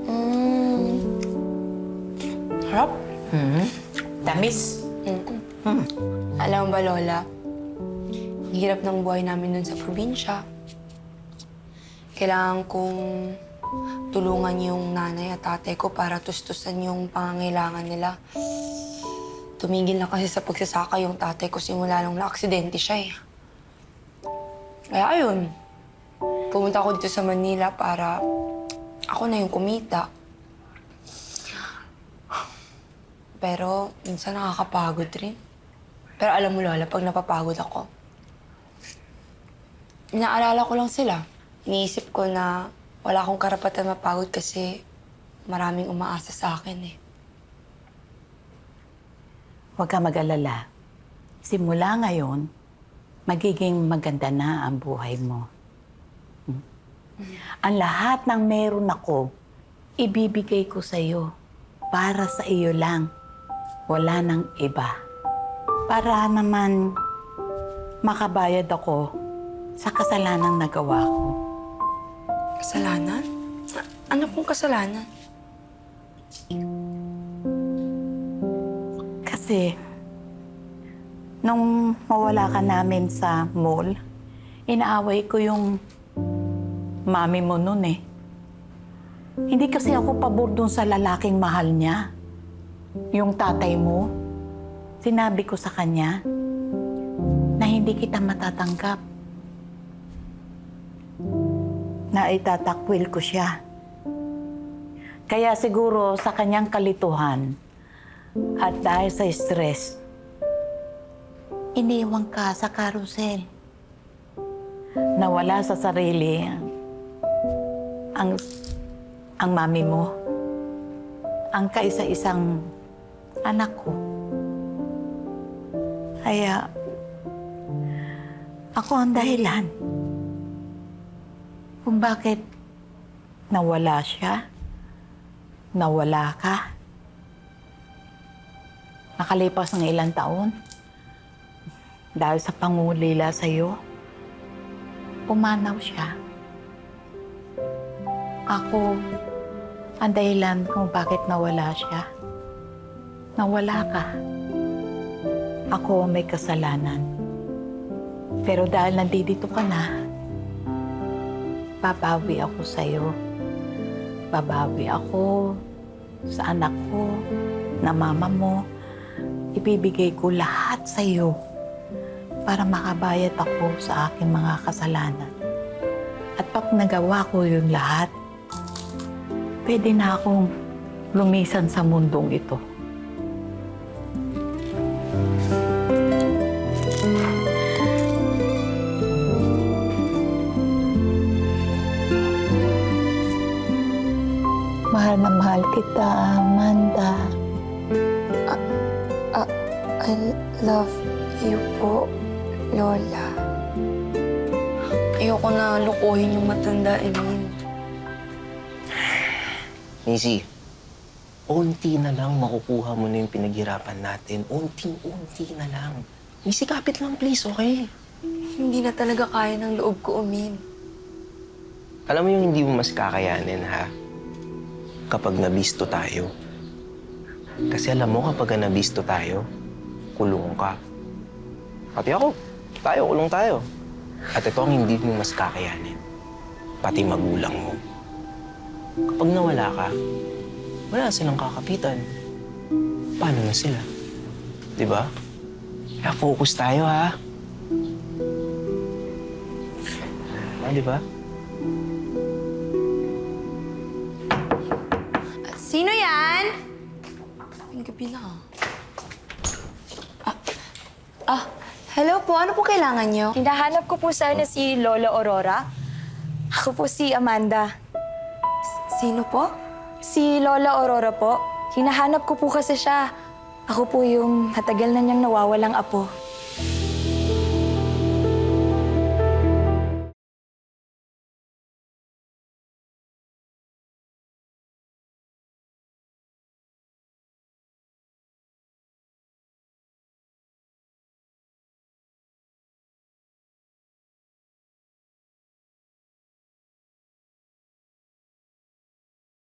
Mm. Harap. Tamis. Alam mo ba, Lola? Ang hirap ng buhay namin dun sa probinsya. Kailangan kong tulungan yung nanay at tatay ko para tustusan yung pangangailangan nila. Tumigil na kasi sa pagsasaka yung tatay ko simula nung na-aksidente siya eh. Kaya ayun, pumunta ako dito sa Manila para ako na yung kumita. Pero minsan nakakapagod rin. Pero alam mo, Lola, pag napapagod ako, inaalala ko lang sila. Iniisip ko na wala akong karapatan mapagod kasi maraming umaasa sa akin eh. Huwag ka mag-alala. Simula ngayon, magiging maganda na ang buhay mo. Ang lahat ng meron ako, ibibigay ko sa'yo para sa iyo lang. Wala nang iba. Para naman makabayad ako sa kasalanang nagawa ko. Kasalanan? Ano pong kasalanan? Kasi, nung mawala ka namin sa mall, inaaway ko yung mami mo nun eh. Hindi kasi ako pabor dun sa lalaking mahal niya. Yung tatay mo, sinabi ko sa kanya na hindi kita matatanggap. Na itatakwil ko siya. Kaya siguro sa kanyang kalituhan at dahil sa stress, iniwan ka sa carousel. Nawala sa sarili ang mami mo, ang kaisa-isang anak ko. Kaya ako ang dahilan kung bakit nawala siya, nawala ka. Nakalipas ng ilang taon, dahil sa pangulila sa'yo, pumanaw siya. Ako ang dahilan kung bakit nawala siya. Nawala ka. Ako ang may kasalanan. Pero dahil nandito ka na, babawi ako sa'yo. Babawi ako sa anak ko, na mama mo. Ibibigay ko lahat sa'yo para makabayad ako sa aking mga kasalanan. At pag nagawa ko yung lahat, pwede na akong lumisan sa mundong ito. Mahal na mahal kita, Amanda. I love you po, Lola. Ayoko na lukuhin yung matanda, Emin. Missy, unti na lang makukuha mo na yung pinaghirapan natin. Unti-unti na lang. Missy, kapit lang please, okay? Hindi na talaga kaya ng loob ko, Emin. Alam mo yung hindi mo mas kakayanin, ha? Kapag nabisto tayo. Kasi alam mo, kapag nabisto tayo, kulong ka. Pati ako. Kulong tayo. At ito ang hindi mo mas kakayanin. Pati magulang mo. Kapag nawala ka, wala silang kakapitan. Paano na sila? Diba? Kaya focus tayo, ha? Diba? Sino yan? Ang gabi na. Hello po. Ano po kailangan nyo? Hinahanap ko po sana si Lola Aurora. Ako po si Amanda. Sino po? Si Lola Aurora po. Hinahanap ko po kasi siya. Ako po yung matagal na niyang nawawalang apo.